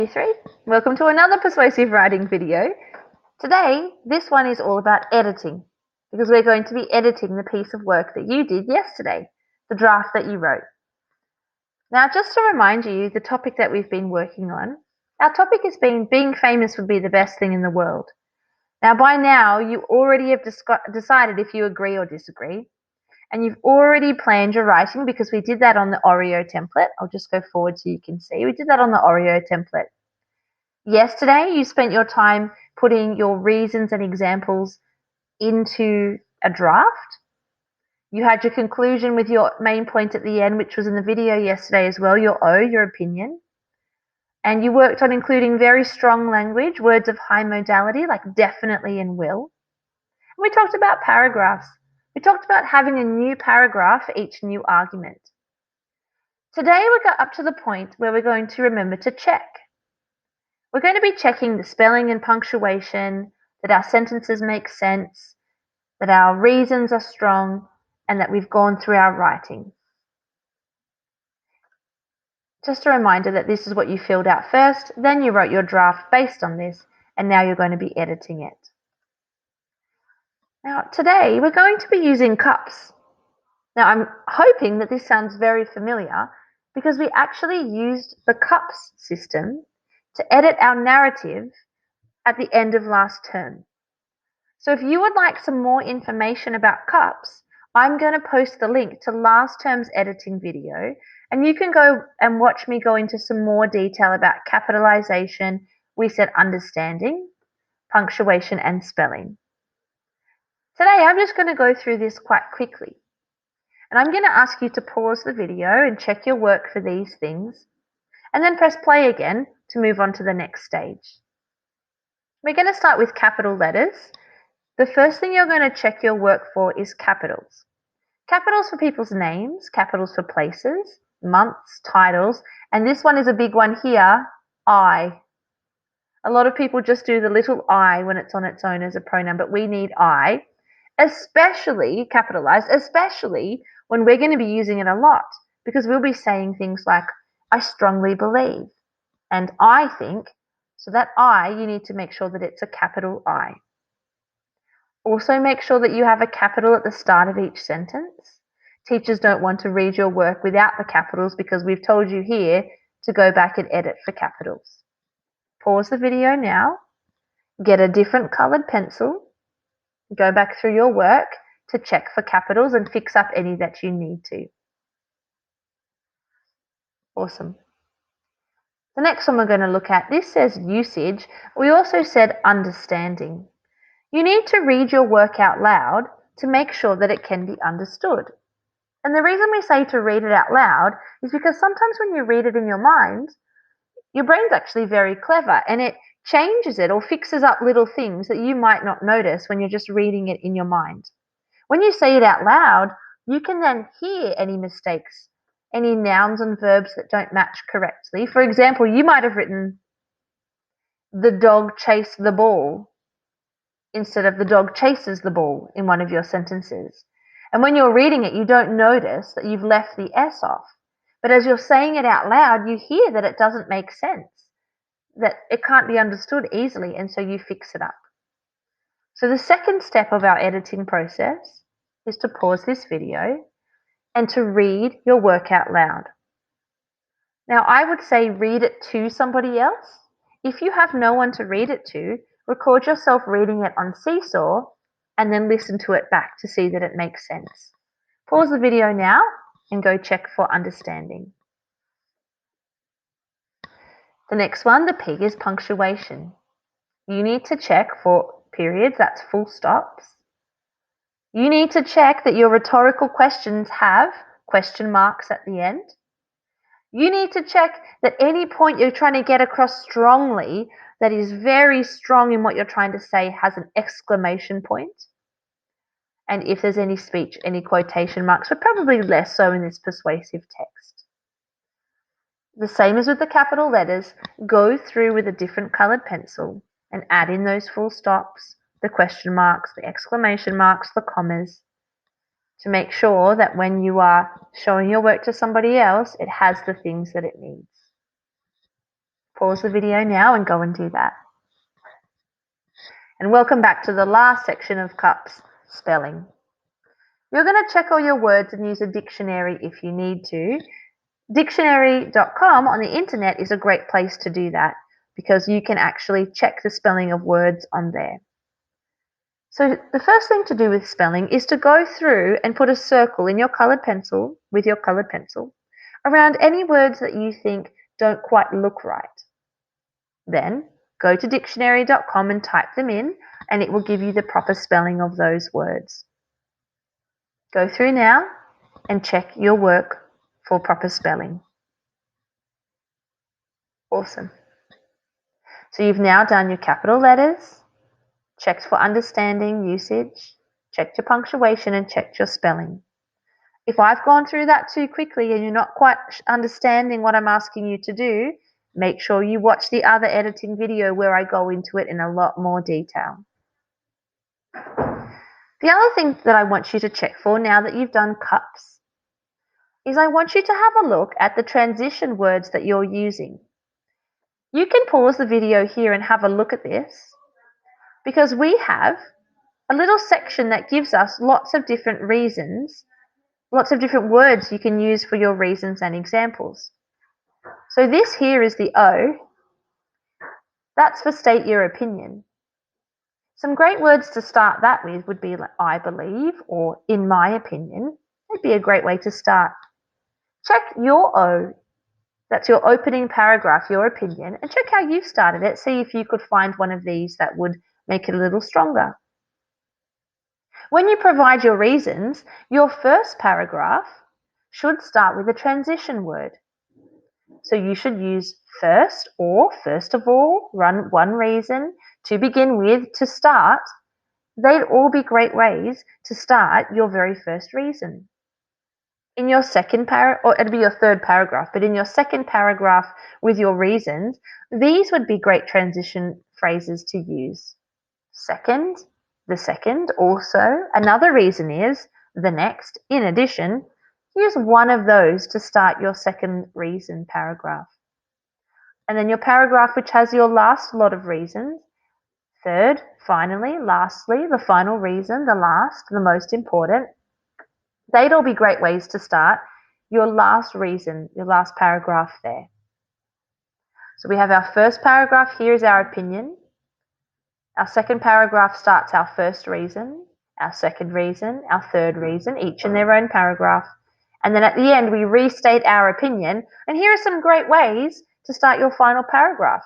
3. Welcome to another persuasive writing video. Today, this one is all about editing, because we're going to be editing the piece of work that you did yesterday, the draft that you wrote. Now, just to remind you, the topic that we've been working on, our topic has been being famous would be the best thing in the world. Now, by now, you already have decided if you agree or disagree, and you've already planned your writing because we did that on the Oreo template. I'll just go forward so you can see. We did that on the Oreo template. Yesterday, you spent your time putting your reasons and examples into a draft. You had your conclusion with your main point at the end, which was in the video yesterday as well, your O, your opinion. And you worked on including very strong language, words of high modality like definitely and will. And we talked about paragraphs. We talked about having a new paragraph for each new argument. Today, we got up to the point where we're going to remember to check. We're going to be checking the spelling and punctuation, that our sentences make sense, that our reasons are strong, and that we've gone through our writing. Just a reminder that this is what you filled out first, then you wrote your draft based on this, and now you're going to be editing it. Now, today we're going to be using cups. Now, I'm hoping that this sounds very familiar because we actually used the cups system to edit our narrative at the end of last term. So if you would like some more information about cups, I'm going to post the link to last term's editing video, and you can go and watch me go into some more detail about capitalization, we said understanding, punctuation, and spelling. Today, I'm just going to go through this quite quickly. And I'm going to ask you to pause the video and check your work for these things, and then press play again to move on to the next stage. We're going to start with capital letters. The first thing you're going to check your work for is capitals. Capitals for people's names, capitals for places, months, titles, and this one is a big one here, I. A lot of people just do the little I when it's on its own as a pronoun, but we need I, especially capitalized, especially when we're going to be using it a lot, because we'll be saying things like, I strongly believe, and I think, so that I, you need to make sure that it's a capital I. Also make sure that you have a capital at the start of each sentence. Teachers don't want to read your work without the capitals because we've told you here to go back and edit for capitals. Pause the video now, get a different colored pencil, go back through your work to check for capitals and fix up any that you need to. Awesome. The next one we're going to look at, this says usage. We also said understanding. You need to read your work out loud to make sure that it can be understood. And the reason we say to read it out loud is because sometimes when you read it in your mind, your brain's actually very clever and it changes it or fixes up little things that you might not notice when you're just reading it in your mind. When you say it out loud, you can then hear any mistakes, any nouns and verbs that don't match correctly. For example, you might have written, the dog chased the ball, instead of the dog chases the ball in one of your sentences. And when you're reading it, you don't notice that you've left the S off. But as you're saying it out loud, you hear that it doesn't make sense, that it can't be understood easily, and so you fix it up. So the second step of our editing process is to pause this video and to read your work out loud. Now, I would say read it to somebody else. If you have no one to read it to, record yourself reading it on Seesaw and then listen to it back to see that it makes sense. Pause the video now and go check for understanding. The next one, the P is punctuation. You need to check for periods, that's full stops. You need to check that your rhetorical questions have question marks at the end. You need to check that any point you're trying to get across strongly, that is very strong in what you're trying to say, has an exclamation point. And if there's any speech, any quotation marks, but probably less so in this persuasive text. The same as with the capital letters, go through with a different colored pencil and add in those full stops, the question marks, the exclamation marks, the commas, to make sure that when you are showing your work to somebody else, it has the things that it needs. Pause the video now and go and do that. And welcome back to the last section of CUPS, spelling. You're going to check all your words and use a dictionary if you need to. Dictionary.com on the internet is a great place to do that because you can actually check the spelling of words on there. So the first thing to do with spelling is to go through and put a circle in your coloured pencil, with your coloured pencil, around any words that you think don't quite look right. Then go to dictionary.com and type them in, and it will give you the proper spelling of those words. Go through now and check your work for proper spelling. Awesome. So you've now done your capital letters, checked for understanding, usage, checked your punctuation, and checked your spelling. If I've gone through that too quickly and you're not quite understanding what I'm asking you to do, make sure you watch the other editing video where I go into it in a lot more detail. The other thing that I want you to check for now that you've done CUPS is I want you to have a look at the transition words that you're using. You can pause the video here and have a look at this because we have a little section that gives us lots of different reasons, lots of different words you can use for your reasons and examples. So this here is the O. That's for state your opinion. Some great words to start that with would be like I believe or in my opinion. That'd be a great way to start. Check your O. That's your opening paragraph, your opinion, and check how you've started it. See if you could find one of these that would make it a little stronger. When you provide your reasons, your first paragraph should start with a transition word. So you should use first or first of all, one reason, to begin with, to start. They'd all be great ways to start your very first reason. In your second paragraph, or it'd be your third paragraph, but in your second paragraph with your reasons, these would be great transition phrases to use. Second, the second, also, another reason is, the next, in addition. Use one of those to start your second reason paragraph. And then your paragraph which has your last lot of reasons. Third, finally, lastly, the final reason, the last, the most important. They'd all be great ways to start your last reason, your last paragraph there. So we have our first paragraph, here is our opinion. Our second paragraph starts our first reason, our second reason, our third reason, each in their own paragraph. And then at the end, we restate our opinion. And here are some great ways to start your final paragraph.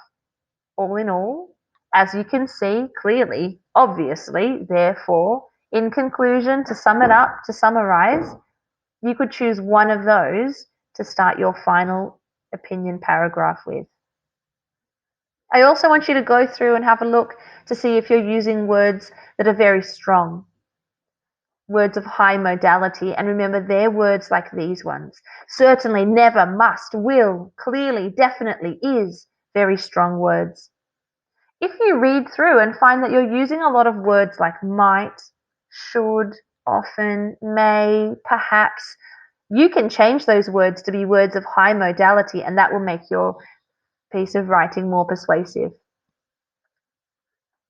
All in all, as you can see clearly, obviously, therefore, in conclusion, to sum it up, to summarize, you could choose one of those to start your final opinion paragraph with. I also want you to go through and have a look to see if you're using words that are very strong, words of high modality, and remember they're words like these ones. Certainly, never, must, will, clearly, definitely, is, very strong words. If you read through and find that you're using a lot of words like might, should, often, may, perhaps, you can change those words to be words of high modality, and that will make your piece of writing more persuasive.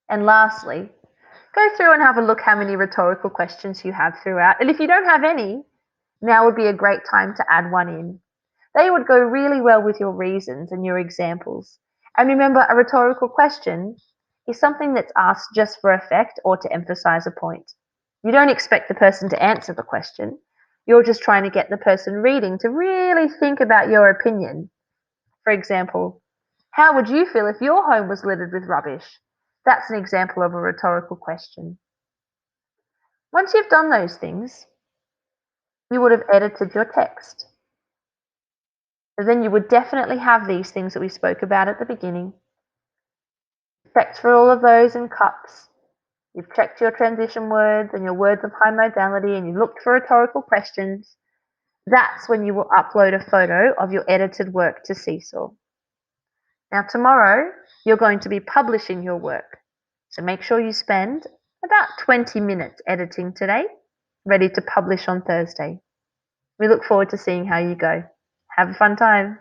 And lastly, go through and have a look how many rhetorical questions you have throughout. And if you don't have any, now would be a great time to add one in. They would go really well with your reasons and your examples. And remember, a rhetorical question is something that's asked just for effect or to emphasize a point. You don't expect the person to answer the question. You're just trying to get the person reading to really think about your opinion. For example, how would you feel if your home was littered with rubbish? That's an example of a rhetorical question. Once you've done those things, you would have edited your text. So then you would definitely have these things that we spoke about at the beginning. Checked for all of those in CUPS. You've checked your transition words and your words of high modality, and you looked for rhetorical questions. That's when you will upload a photo of your edited work to Seesaw. Now tomorrow, you're going to be publishing your work. So make sure you spend about 20 minutes editing today, ready to publish on Thursday. We look forward to seeing how you go. Have a fun time.